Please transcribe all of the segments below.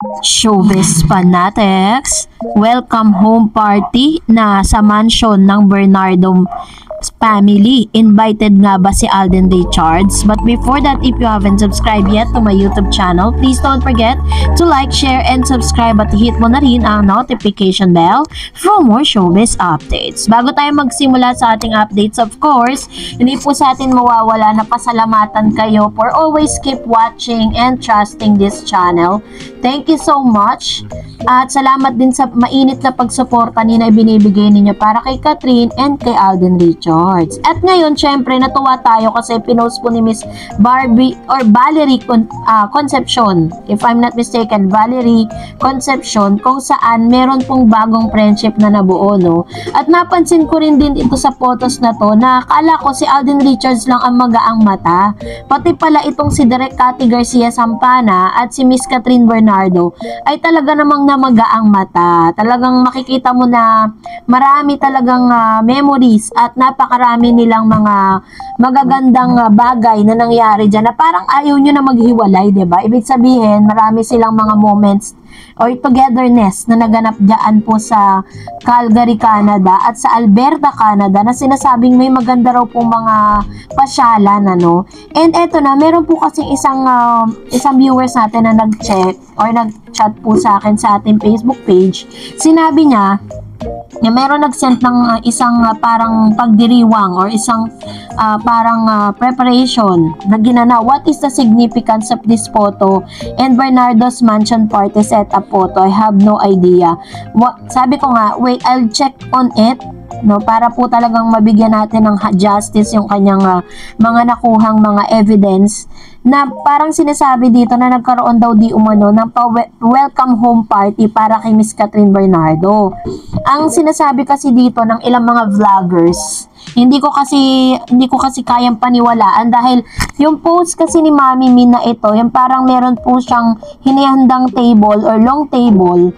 Showbiz fanatics, welcome home party na sa mansion ng Bernardo family. Invited nga ba si Alden Richards? But before that, if you haven't subscribed yet to my YouTube channel, please don't forget to like, share, and subscribe at hit mo na rin ang notification bell for more showbiz updates. Bago tayo magsimula sa ating updates, of course, hindi po sa atin mawawala na pasalamatan kayo for always keep watching and trusting this channel. Thank you so much. At salamat din sa mainit na pagsuporta na ibinibigay ninyo para kay Catherine and kay Alden Richards. At ngayon, syempre, natuwa tayo kasi pinost po ni Miss Valerie Concepcion, if I'm not mistaken, Valerie Concepcion, kung saan meron pong bagong friendship na nabuo, no? At napansin ko rin din ito sa photos na to na akala ko si Alden Richards lang ang magaang mata. Pati pala itong si Direk Cathy Garcia Sampana at si Miss Catherine Bernardo ay talaga namang namagaang mata. Talagang makikita mo na marami talagang memories at napakarami nilang mga magagandang bagay na nangyari dyan na parang ayaw nyo na maghiwalay, diba? Ibig sabihin, marami silang mga moments or togetherness na naganap dyan po sa Calgary, Canada at sa Alberta, Canada na sinasabing may maganda raw po mga pasyalan, ano. And eto na, meron po kasi isang viewers natin na nag-check or nag-chat po sa akin sa ating Facebook page. Sinabi niya na meron nag-send ng isang parang pagdiriwang or isang parang preparation na ginana. What is the significance of this photo and Bernardo's mansion party setup photo? I have no idea. Sabi ko nga, wait, I'll check on it, no, para po talagang mabigyan natin ng justice yung kanyang mga nakuhang mga evidence na parang sinasabi dito na nagkaroon daw di umano ng welcome home party para kay Miss Catherine Bernardo. Ang sinasabi kasi dito ng ilang mga vloggers, hindi ko kasi kayang paniwalaan dahil yung post kasi ni Mami Min na ito, yung parang meron po siyang hinihandang table or long table,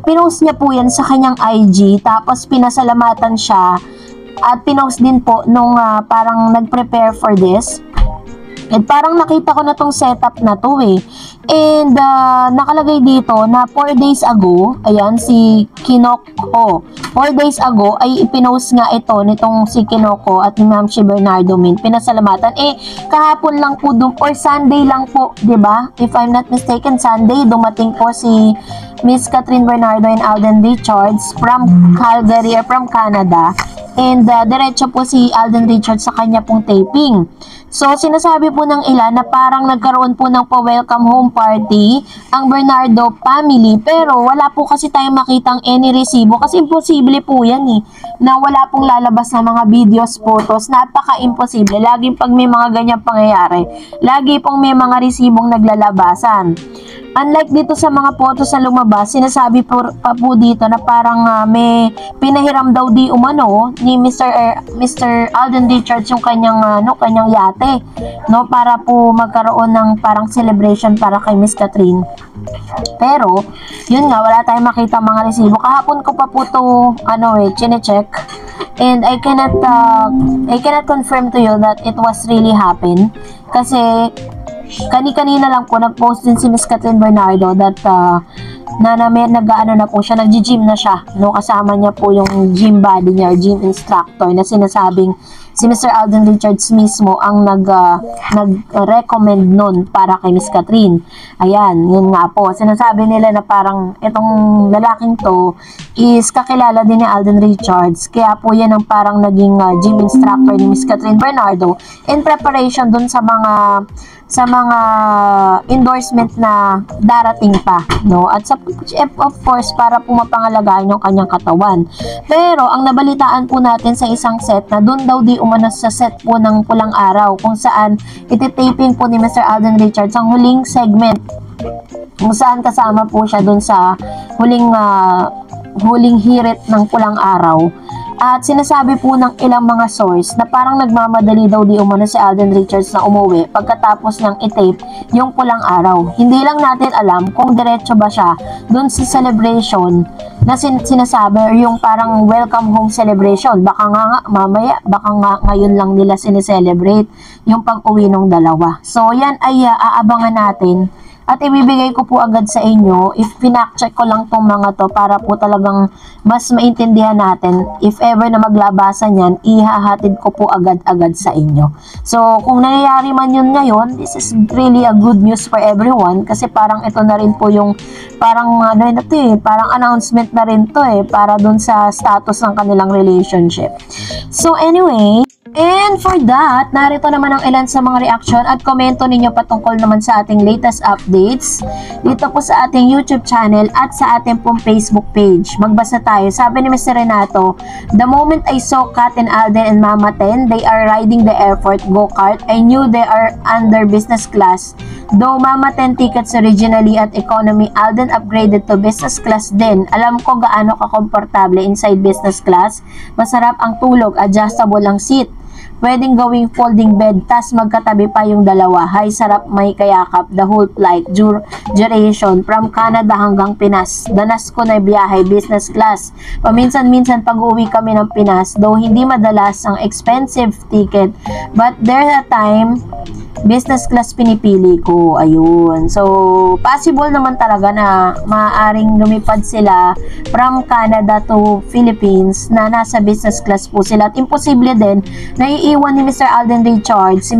pinost niya po yan sa kanyang IG, tapos pinasalamatan siya at pinost din po nung parang nag-prepare for this. And parang nakita ko na tong setup na to And nakalagay dito na 4 days ago, ayan, si Kinoko. 4 days ago ay ipinost nga ito nitong si Kinoko at ni Ma'am si Bernardo Min. Pinasalamatan. Kahapon lang po or Sunday lang po, 'di ba? If I'm not mistaken, Sunday dumating po si Miss Catherine Bernardo and Alden Richards from Calgary or from Canada. And diretso po si Alden Richards sa kanya pong taping. So, sinasabi po ng ilan na parang nagkaroon po ng pa-welcome home party ang Bernardo family, pero wala po kasi tayong makitang any resibo kasi imposible po yan na wala pong lalabas na mga videos, photos. Napaka-imposible. Laging pag may mga ganyang pangyayari, lagi pong may mga resibong naglalabasan. Unlike dito sa mga photos na lumabas, sinasabi pa po dito na parang may pinahiram daw di umano ni Mr. Alden Richards yung kanyang yate, no, para po magkaroon ng parang celebration para kay Miss Catherine. Pero yun nga, wala tayong makita mga resibo. Kahapon ko pa po to chine-check. And I cannot confirm to you that it was really happen kasi kanina lang po nag-post din si Miss Catherine Bernardo that nag-ano na po siya, nag-gym na siya, no, kasama niya po yung gym body niya, gym instructor na sinasabing si Mr. Alden Richards mismo ang nag-recommend nun para kay Miss Catherine. Ayan, yun nga po. Sinasabi nila na parang itong lalaking to is kakilala din ni Alden Richards. Kaya po yan ang parang naging gym instructor ni Miss Catherine Bernardo in preparation dun sa mga endorsement na darating pa, no? At of course, para po mapangalagaan yung kanyang katawan. Pero, ang nabalitaan po natin sa isang set na doon daw di umano sa set po ng Pulang Araw, kung saan ititaping po ni Mr. Alden Richards ang huling segment, kung saan kasama po siya doon sa huling hirit ng Pulang Araw. At sinasabi po ng ilang mga source na parang nagmamadali daw di umano si Alden Richards na umuwi pagkatapos niyang i-tape yung Pulang Araw. Hindi lang natin alam kung diretso ba siya doon sa celebration na sinasabi or yung parang welcome home celebration. Baka nga mamaya, baka nga ngayon lang nila sineselebrate yung pag-uwi ng dalawa. So yan ay aabangan natin at ibibigay ko po agad sa inyo. If pinak-check ko lang tong mga to para po talagang mas maintindihan natin, if ever na maglabasan yan, ihahatid ko po agad-agad sa inyo. So, kung nangyayari man yun ngayon, this is really a good news for everyone kasi parang ito na rin po yung parang parang announcement na rin to para dun sa status ng kanilang relationship. So, anyway, and for that, narito naman ang ilan sa mga reaction at komento ninyo patungkol naman sa ating latest updates dito po sa ating YouTube channel at sa ating pong Facebook page. Magbasa tayo. Sabi ni Mr. Renato, "The moment I saw Kat and Alden and Mama Ten, they are riding the airport go-kart. I knew they are under business class. Though Mama Ten tickets originally at economy, Alden upgraded to business class din. Alam ko gaano ka-komportable inside business class. Masarap ang tulog, adjustable ang seat. Pwedeng gawing folding bed, tas magkatabi pa yung dalawa. Hay, sarap may kayakap. The whole flight duration from Canada hanggang Pinas. Danas ko na biyahe, business class. Paminsan-minsan pag-uwi kami ng Pinas, though hindi madalas ang expensive ticket. But there a time, business class pinipili ko." Ayun. So, possible naman talaga na maaaring lumipad sila from Canada to Philippines na nasa business class po sila. At imposible din na iiwan ni Mr. Alden Richards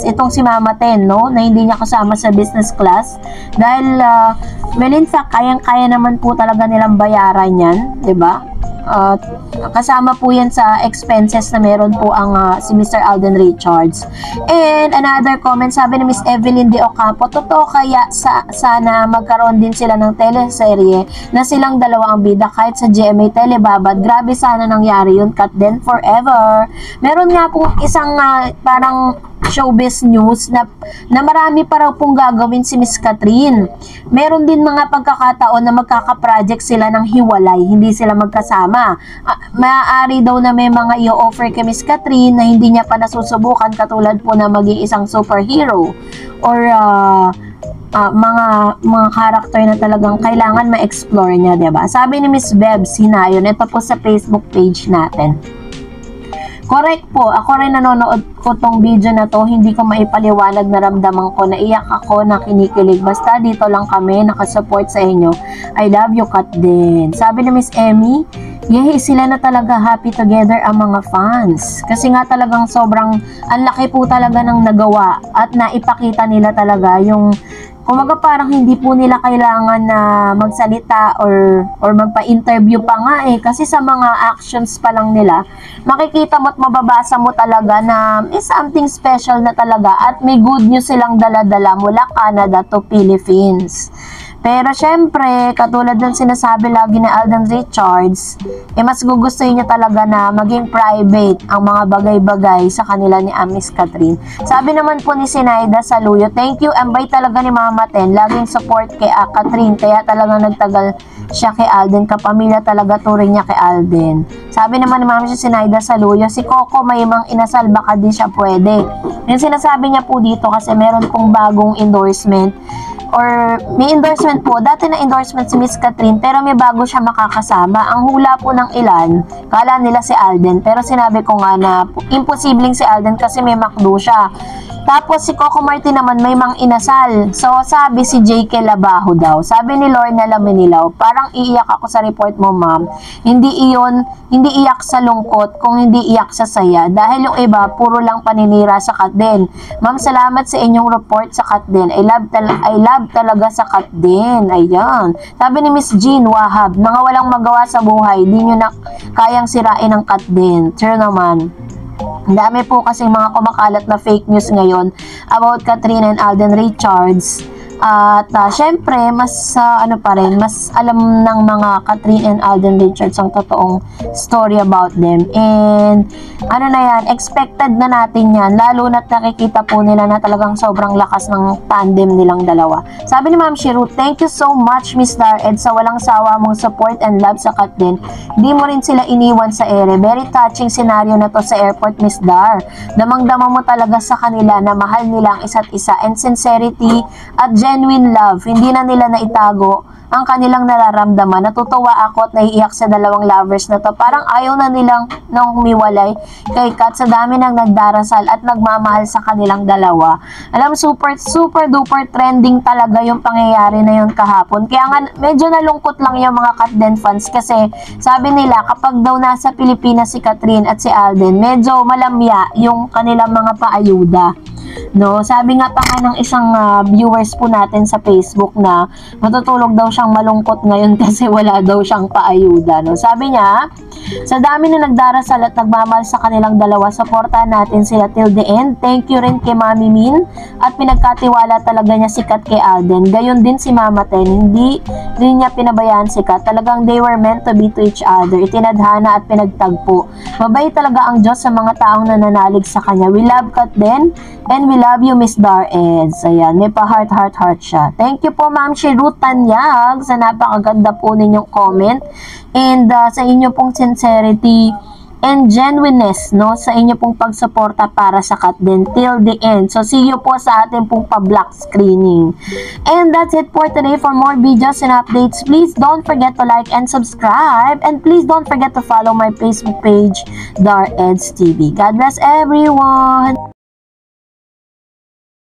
itong si Mama Ten, no? Na hindi niya kasama sa business class. Dahil, in fact, kayang-kaya naman po talaga nilang bayaran yan, diba? Kasama po yan sa expenses na meron po ang si Mr. Alden Richards. And another comment, sabi ni Miss Evelyn De Ocampo, "Totoo kaya sana magkaroon din sila ng teleserye na silang dalawa ang bida kahit sa GMA Telebabad. Grabe sana nangyari yun, cut then forever." Meron nga po isang parang showbiz news na marami pa raw pong gagawin si Miss Catherine. Meron din mga pagkakataon na magkaka-project sila ng hiwalay, hindi sila magkasama. Maaari daw na may mga i-offer kay Miss Catherine na hindi niya pa nasusubukan, katulad po na maging isang superhero or mga character na talagang kailangan ma-explore niya, diba? Sabi ni Miss Bebs Hinayon, ito po sa Facebook page natin. Correct po, ako rin nanonood ko tong video na to, hindi ko maipaliwanag, naramdaman ko, naiyak ako, nakinikilig. Basta dito lang kami, nakasupport sa inyo. I love you, Kat din. Sabi ni Miss Emmy, yay, sila na talaga happy together ang mga fans. Kasi nga talagang sobrang, ang laki po talaga ng nagawa at naipakita nila talaga yung, kumaga parang hindi po nila kailangan na magsalita or magpa-interview pa nga kasi sa mga actions pa lang nila, makikita mo at mababasa mo talaga na something special na talaga at may good news silang dala-dala mula Canada to Philippines. Pero syempre, katulad ng sinasabi lagi ni Alden Richards, mas gugustuhin niya talaga na maging private ang mga bagay-bagay sa kanila ni Miss Catherine. Sabi naman po ni Sinaida Saluyo, "Thank you, ambay talaga ni Mama Ten, laging support kay Catherine, kaya talaga nagtagal siya kay Alden, kapamilya talaga turing niya kay Alden." Sabi naman ni Mama Sinaida Saluyo, "Si Coco may mang inasal, baka din siya pwede." Yung sinasabi niya po dito kasi meron pong bagong endorsement or may endorsement po, dati na endorsement si Miss Catherine pero may bago siya makakasama. Ang hula po ng ilan, kala nila si Alden, pero sinabi ko nga na imposibleng si Alden kasi may McDo siya. Tapos si Coco Martin naman may mang inasal. So sabi si JK Labajo daw, sabi ni Lorna Laminilaw, "Parang iiyak ako sa report mo, ma'am. Hindi iyak sa lungkot, kung hindi iyak sa saya. Dahil yung iba, puro lang paninira sa Kat din. Ma'am, salamat sa inyong report sa Kat din. I love talaga sa Kat din." Ayan. Sabi ni Miss Jean Wahab, "Mga walang magawa sa buhay, di nyo na kayang sirain ang Kat din." Sure naman. Ang dami po kasing mga kumakalat na fake news ngayon about Catherine and Alden Richards. At syempre, mas alam ng mga Catherine and Alden Richards ang totoong story about them. And expected na natin yan, lalo na't nakikita po nila na talagang sobrang lakas ng tandem nilang dalawa. Sabi ni Ma'am Shiru, "Thank you so much, Miss Dar Ed, sa walang sawa mong support and love sa Kat din. Di mo rin sila iniwan sa ere. Very touching scenario na to sa airport, Miss Dar. Damang-dama mo talaga sa kanila na mahal nila ang isa't isa, and sincerity at genuine love. Hindi na nila naitago ang kanilang nararamdaman. Natutuwa ako at naiiyak sa dalawang lovers na to. Parang ayaw na nilang nang humiwalay kay Kat sa dami ng nagdarasal at nagmamahal sa kanilang dalawa. Alam, super duper trending talaga yung pangyayari na yun kahapon. Kaya nga medyo nalungkot lang yung mga Katden fans kasi sabi nila kapag daw nasa Pilipinas si Kathryn at si Alden, medyo malamya yung kanilang mga paayuda. No, sabi nga pa nga ng isang viewers po natin sa Facebook na matutulog daw siyang malungkot ngayon kasi wala daw siyang paayuda. No, sabi niya, sa dami na nagdarasal at nagmamahal sa kanilang dalawa, suportahan natin sila till the end. Thank you rin kay Mami Min at pinagkatiwala talaga niya si Kat kay Alden. Gayon din si Mama Ten, hindi rin niya pinabayaan si Kat. Talagang they were meant to be to each other. Itinadhana at pinagtagpo. Mabait talaga ang Diyos sa mga taong nananalig sa kanya. We love Kat din and we love you, Miss Dareds. Ayan, may pa-heart siya. Thank you po, Ma'am Shirut Tanyag, sa napakaganda po ninyong comment and sa inyo pong sincerity and genuineness, no, sa inyo pong pagsuporta para sa Katden till the end. So, see you po sa ating pong pa-black screening. And that's it for today. For more videos and updates, please don't forget to like and subscribe. And please don't forget to follow my Facebook page, Dareds TV. God bless everyone!